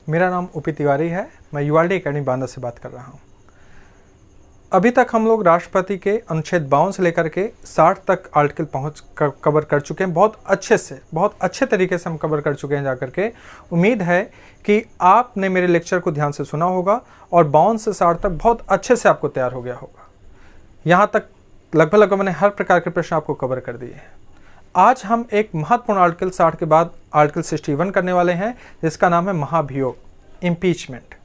मेरा नाम ओपी तिवारी है। मैं यूआरडी एकेडमी बांदा से बात कर रहा हूँ। अभी तक हम लोग राष्ट्रपति के अनुच्छेद 52 से लेकर के 60 तक आर्टिकल कवर कर चुके हैं। बहुत अच्छे तरीके से हम कवर कर चुके हैं जाकर के। उम्मीद है कि आपने मेरे लेक्चर को ध्यान से सुना होगा और 52 से 60 तक बहुत अच्छे से आपको तैयार हो गया होगा। यहाँ तक लगभग मैंने हर प्रकार के प्रश्न आपको कवर कर दिए हैं। आज हम एक महत्वपूर्ण आर्टिकल 60 के बाद आर्टिकल 61 करने वाले हैं, जिसका नाम है महाभियोग, इम्पीचमेंट।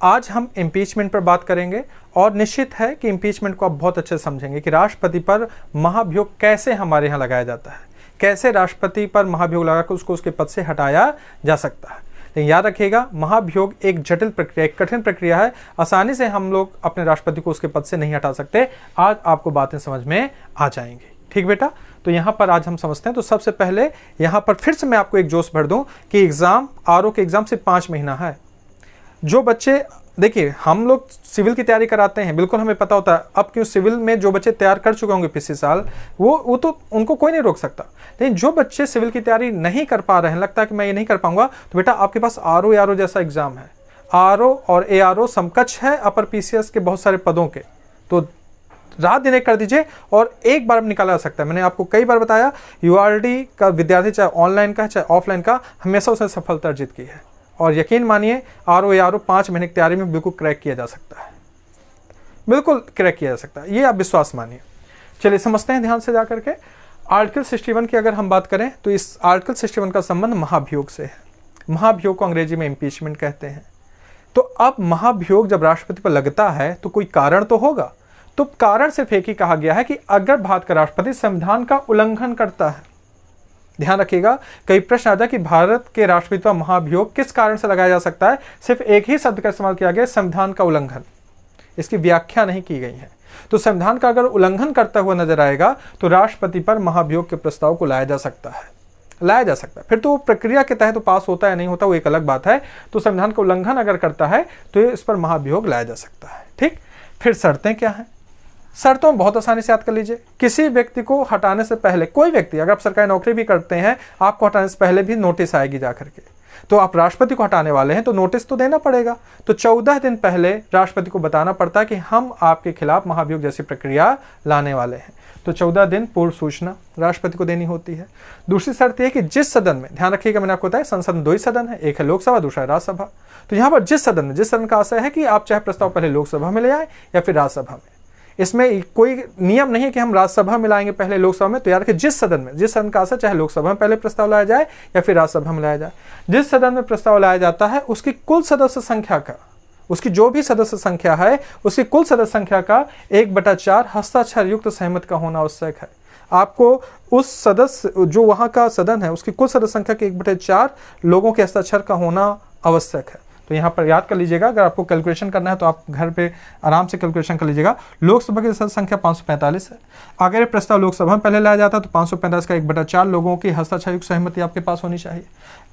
आज हम इम्पीचमेंट पर बात करेंगे और निश्चित है कि इम्पीचमेंट को आप बहुत अच्छे से समझेंगे कि राष्ट्रपति पर महाभियोग कैसे हमारे यहाँ लगाया जाता है, कैसे राष्ट्रपति पर महाभियोग लगाकर उसको उसके पद से हटाया जा सकता है। लेकिन याद रखिएगा, महाभियोग एक जटिल प्रक्रिया, एक कठिन प्रक्रिया है। आसानी से हम लोग अपने राष्ट्रपति को उसके पद से नहीं हटा सकते। आज आपको बातें समझ में आ जाएंगी। ठीक बेटा, तो यहाँ पर आज हम समझते हैं। तो सबसे पहले यहाँ पर फिर से मैं आपको एक जोश भर दूं कि एग्जाम, आरओ के एग्जाम से 5 महीना है। जो बच्चे, देखिए हम लोग सिविल की तैयारी कराते हैं, बिल्कुल हमें पता होता है। अब क्यों सिविल में जो बच्चे तैयार कर चुके होंगे पिछले साल, वो तो उनको कोई नहीं रोक सकता। लेकिन जो बच्चे सिविल की तैयारी नहीं कर पा रहे हैं, लगता है कि मैं ये नहीं कर पाऊंगा, तो बेटा आपके पास आरओ एआरओ जैसा एग्जाम है। आरओ और एआरओ समकक्ष है अपर पीसीएस के बहुत सारे पदों के। तो रात दिन एक कर दीजिए और एक बार में निकाला जा सकता है। मैंने आपको कई बार बताया, यूआरडी का विद्यार्थी चाहे ऑनलाइन का चाहे ऑफलाइन का, हमेशा उसने सफलता अर्जित की है। और यकीन मानिए, आरओ एआरओ 5 महीने की तैयारी में बिल्कुल क्रैक किया जा सकता है, बिल्कुल क्रैक किया जा सकता है, ये आप विश्वास मानिए। चलिए समझते हैं ध्यान से जाकर के। आर्टिकल 61 की अगर हम बात करें तो इस आर्टिकल 61 का संबंध महाभियोग से है। महाभियोग को अंग्रेजी में इम्पीचमेंट कहते हैं। तो अब महाभियोग जब राष्ट्रपति पर लगता है तो कोई कारण तो होगा। तो कारण सिर्फ एक ही कहा गया है कि अगर भारत का राष्ट्रपति संविधान का उल्लंघन करता है। ध्यान रखिएगा, कई प्रश्न आता है कि भारत के राष्ट्रपति पर महाभियोग किस कारण से लगाया जा सकता है। सिर्फ एक ही शब्द का इस्तेमाल किया गया, संविधान का उल्लंघन। इसकी व्याख्या नहीं की गई है। तो संविधान का अगर उल्लंघन करता हुआ नजर आएगा तो राष्ट्रपति पर महाभियोग के प्रस्ताव को लाया जा सकता है, फिर तो प्रक्रिया के तहत तो पास होता है नहीं होता, वो एक अलग बात है। तो संविधान का उल्लंघन अगर करता है तो इस पर महाभियोग लाया जा सकता है। ठीक, फिर शर्तें क्या हैं? शर्तों बहुत आसानी से याद कर लीजिए। किसी व्यक्ति को हटाने से पहले, कोई व्यक्ति, अगर आप सरकारी नौकरी भी करते हैं, आपको हटाने से पहले भी नोटिस आएगी जाकर के। तो आप राष्ट्रपति को हटाने वाले हैं तो नोटिस तो देना पड़ेगा। तो 14 दिन पहले राष्ट्रपति को बताना पड़ता है कि हम आपके खिलाफ महाभियोग जैसी प्रक्रिया लाने वाले हैं। तो 14 दिन पूर्व सूचना राष्ट्रपति को देनी होती है। दूसरी शर्त यह कि जिस सदन में, ध्यान रखिएगा मैंने आपको बताया संसद में 2 ही सदन है, एक है लोकसभा, दूसरा है राज्यसभा। तो यहाँ पर जिस सदन का आशय है कि आप चाहे प्रस्ताव पहले लोकसभा में ले आए या फिर राज्यसभा में। इसमें कोई नियम नहीं है कि हम राज्यसभा में लाएंगे पहले लोकसभा में। तो यार कि जिस सदन का आशय, चाहे लोकसभा में पहले प्रस्ताव लाया जाए या फिर राज्यसभा में लाया जाए, जिस सदन में प्रस्ताव लाया जाता है उसकी कुल सदस्य संख्या का, उसकी जो भी सदस्य संख्या है उसकी कुल सदस्य संख्या का 1/4 हस्ताक्षर युक्त सहमति का होना आवश्यक है। आपको उस सदस्य, जो वहां का सदन है, उसकी कुल सदस्य संख्या के 1/4 लोगों के हस्ताक्षर का होना आवश्यक है। तो यहाँ पर याद कर लीजिएगा, अगर आपको कैलकुलेशन करना है तो आप घर पे आराम से कैलकुलेशन कर लीजिएगा। लोकसभा की सदस्य संख्या 545 है। अगर ये प्रस्ताव लोकसभा में पहले लाया जाता है तो 545 का 1/4 लोगों की हस्ताक्षर युक्त सहमति आपके पास होनी चाहिए।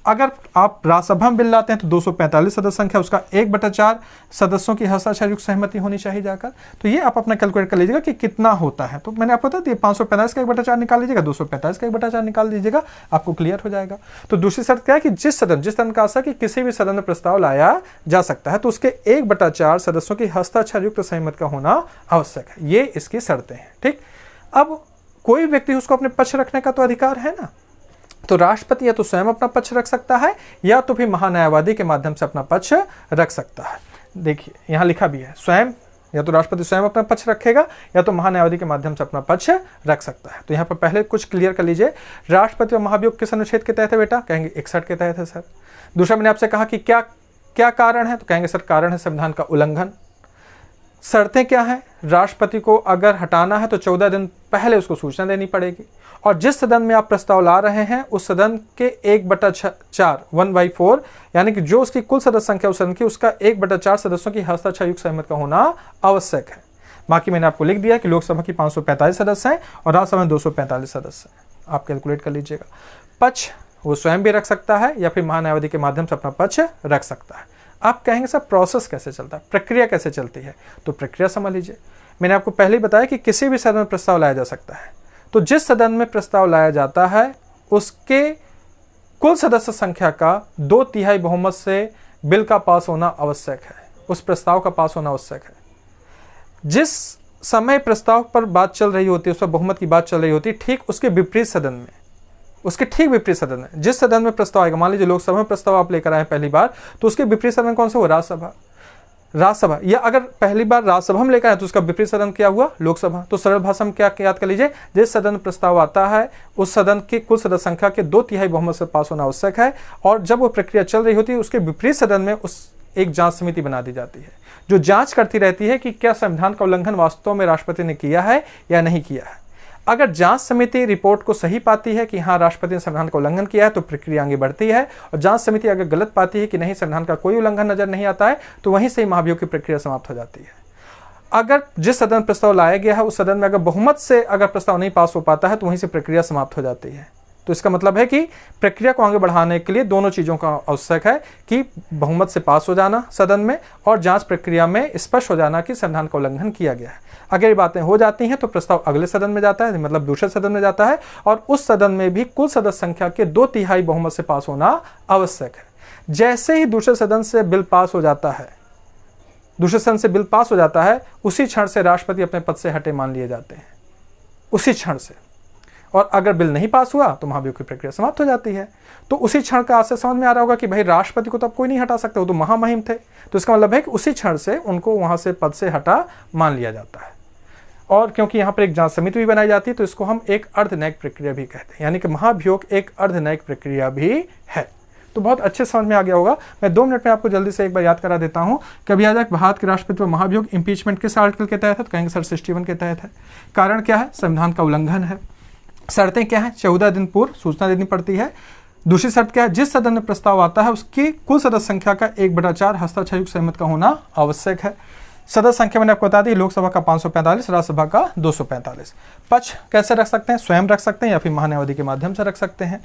अगर आप राज्यसभा में बिल लाते हैं तो 245 सदस्य संख्या, उसका 1/4 सदस्यों की हस्ताक्षर युक्त सहमति होनी चाहिए जाकर। तो ये आप अपना कैलकुलेट कर लीजिएगा कि कितना होता है। तो मैंने आपको बता दिया, 545 का 1/4 निकाल लीजिएगा, 245 का 1/4 निकाल दीजिएगा, आपको क्लियर हो जाएगा। तो दूसरी शर्त क्या है कि जिस सदन का आशय कि किसी भी सदन में प्रस्ताव लाया जा सकता है तो उसके 1/4 सदस्यों की हस्ताक्षर युक्त सहमति का होना आवश्यक है। ये इसकी शर्तें हैं। ठीक, अब कोई व्यक्ति उसको अपने पक्ष रखने का तो अधिकार है ना। तो राष्ट्रपति या तो स्वयं अपना पक्ष रख सकता है या तो फिर महान्यायवादी के माध्यम से अपना पक्ष रख सकता है। देखिए यहां लिखा भी है, स्वयं, या तो राष्ट्रपति स्वयं अपना पक्ष रखेगा या तो महान्यायवादी के माध्यम से अपना पक्ष रख सकता है। तो यहाँ पर पहले कुछ क्लियर कर लीजिए, राष्ट्रपति और महाभियोग किस अनुच्छेद के तहत है बेटा? कहेंगे 61 के तहत है सर। दूसरा, मैंने आपसे कहा कि क्या कारण है, तो कहेंगे सर कारण है संविधान का उल्लंघन। शर्तें क्या है? राष्ट्रपति को अगर हटाना है तो 14 दिन पहले उसको सूचना देनी पड़ेगी, और जिस सदन में आप प्रस्ताव ला रहे हैं उस सदन के 1/4 1/4 यानी कि जो उसकी कुल सदस्य संख्या उस सदन की, उसका 1/4 सदस्यों की हस्ताक्षर युक्त सहमति का होना आवश्यक है। बाकी मैंने आपको लिख दिया कि लोकसभा की 545 सदस्य हैं और राज्यसभा में 245 सदस्य हैं। आप कैलकुलेट कर लीजिएगा। पक्ष वो स्वयं भी रख सकता है या फिर महान्यायवादी के माध्यम से अपना पक्ष रख सकता है। आप कहेंगे सर प्रोसेस कैसे चलता है, प्रक्रिया कैसे चलती है? तो प्रक्रिया समझ लीजिए। मैंने आपको पहले ही बताया कि किसी भी सदन में प्रस्ताव लाया जा सकता है। तो जिस सदन में प्रस्ताव लाया जाता है उसके कुल सदस्य संख्या का 2/3 बहुमत से बिल का पास होना आवश्यक है, उस प्रस्ताव का पास होना आवश्यक है। जिस समय प्रस्ताव पर बात चल रही होती है, उस पर बहुमत की बात चल रही होती है, ठीक उसके विपरीत सदन में, उसके ठीक विपरीत सदन में, जिस सदन में प्रस्ताव आएगा, मान लीजिए लोकसभा में प्रस्ताव आप लेकर आए पहली बार, तो उसके विपरीत सदन कौन सा हुआ? राज्यसभा। या अगर पहली बार राज्यसभा में लेकर आए तो उसका विपरीत सदन क्या हुआ? लोकसभा। तो सरल भाषा में क्या याद कर लीजिए, जिस सदन में प्रस्ताव आता है उस सदन की कुल सदस्य संख्या के 2/3 बहुमत से पास होना आवश्यक है, और जब वो प्रक्रिया चल रही होती है उसके विपरीत सदन में उस एक जांच समिति बना दी जाती है, जो जांच करती रहती है कि क्या संविधान का उल्लंघन वास्तव में राष्ट्रपति ने किया है या नहीं किया है। अगर जांच समिति रिपोर्ट को सही पाती है कि हाँ राष्ट्रपति ने संविधान का उल्लंघन किया है तो प्रक्रिया आगे बढ़ती है, और जांच समिति अगर गलत पाती है कि नहीं संविधान का कोई उल्लंघन नजर नहीं आता है तो वहीं से ही महाभियोग की प्रक्रिया समाप्त हो जाती है। अगर जिस सदन प्रस्ताव लाया गया है उस सदन में अगर बहुमत से अगर प्रस्ताव नहीं पास हो पाता है तो वहीं से प्रक्रिया समाप्त हो जाती है। तो इसका मतलब है कि प्रक्रिया को आगे बढ़ाने के लिए दोनों चीज़ों का आवश्यक है कि बहुमत से पास हो जाना सदन में, और जांच प्रक्रिया में स्पष्ट हो जाना कि संविधान का उल्लंघन किया गया है। अगर ये बातें हो जाती हैं तो प्रस्ताव अगले सदन में जाता है, मतलब दूसरे सदन में जाता है, और उस सदन में भी कुल सदस्य संख्या के 2/3 बहुमत से पास होना आवश्यक है। जैसे ही दूसरे सदन से बिल पास हो जाता है, उसी क्षण से राष्ट्रपति अपने पद से हटे मान लिए जाते हैं, उसी क्षण से। और अगर बिल नहीं पास हुआ तो महाभियोग की प्रक्रिया समाप्त हो जाती है। तो उसी क्षण का आपसे समझ में आ रहा होगा कि भाई राष्ट्रपति को तो अब कोई नहीं हटा सकता, वो तो महामहिम थे। तो इसका मतलब है कि उसी क्षण से उनको वहां से पद से हटा मान लिया जाता है। और क्योंकि यहाँ पर एक जांच समिति भी बनाई जाती है तो इसको हम एक अर्धन्यायिक प्रक्रिया भी कहते हैं, यानी कि महाभियोग एक अर्धन्यायिक प्रक्रिया भी है। तो बहुत अच्छे समझ में आ गया होगा। मैं 2 मिनट में आपको जल्दी से एक बार याद करा देता हूँ। कभी याद है भारत के राष्ट्रपति पर महाभियोग इम्पीचमेंट किस आर्टिकल के तहत है? तो कहेंगे सर 61 के तहत है। कारण क्या है? संविधान का उल्लंघन है। शर्तें क्या है? 14 दिन पूर्व सूचना देनी पड़ती है। दूसरी शर्त क्या है? जिस सदन में प्रस्ताव आता है उसकी कुल सदस्य संख्या का 1/4 हस्ताक्षरयुक्त सहमत का होना आवश्यक है। सदस्य संख्या मैंने आपको बता दी, लोकसभा का 545, राज्यसभा का 245। पक्ष कैसे रख सकते हैं? स्वयं रख सकते हैं या फिर महान्यायवादी के माध्यम से रख सकते हैं।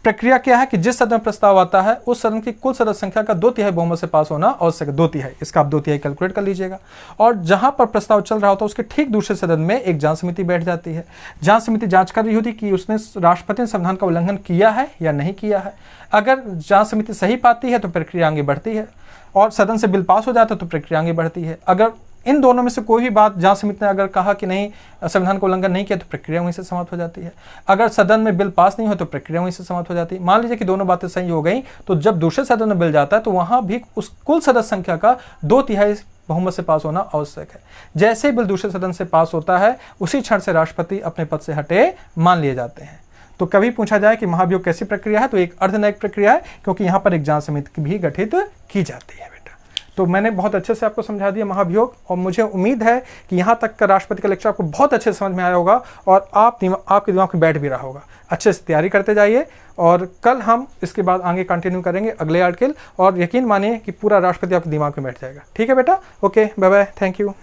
प्रक्रिया क्या है कि जिस सदन में प्रस्ताव आता है उस सदन की कुल सदस्य संख्या का 2/3 बहुमत से पास होना आवश्यक है। 2/3, इसका आप 2/3 कैलकुलेट कर लीजिएगा। और जहां पर प्रस्ताव चल रहा होता है उसके ठीक दूसरे सदन में एक जांच समिति बैठ जाती है। जांच समिति जांच कर रही होती कि उसने राष्ट्रपति ने संविधान का उल्लंघन किया है या नहीं किया है। अगर जांच समिति सही पाती है तो प्रक्रिया आगे बढ़ती है, और सदन से बिल पास हो जाता है तो प्रक्रिया आगे बढ़ती है। अगर इन दोनों में से कोई भी बात जांच समिति ने अगर कहा कि नहीं संविधान का उल्लंघन नहीं किया तो प्रक्रिया वहीं से समाप्त हो जाती है। अगर सदन में बिल पास नहीं हो तो प्रक्रिया वहीं से समाप्त हो जाती है। मान लीजिए कि दोनों बातें सही हो गई तो जब दूसरे सदन में बिल जाता है तो वहां भी उस कुल सदस्य संख्या का 2/3 बहुमत से पास होना आवश्यक है। जैसे बिल दूसरे सदन से पास होता है उसी क्षण से राष्ट्रपति अपने पद से हटे मान लिए जाते हैं। तो कभी पूछा जाए कि महाभियोग कैसी प्रक्रिया है तो एक अर्धन्यायिक प्रक्रिया है, क्योंकि यहाँ पर एक जांच समिति भी गठित की जाती है। तो मैंने बहुत अच्छे से आपको समझा दिया महाभियोग, और मुझे उम्मीद है कि यहाँ तक का राष्ट्रपति का लेक्चर आपको बहुत अच्छे से समझ में आया होगा और आपके दिमाग में बैठ भी रहा होगा। अच्छे से तैयारी करते जाइए, और कल हम इसके बाद आगे कंटिन्यू करेंगे अगले आर्टिकल, और यकीन मानिए कि पूरा राष्ट्रपति आपके दिमाग में बैठ जाएगा। ठीक है बेटा? Okay, bye bye, thank you.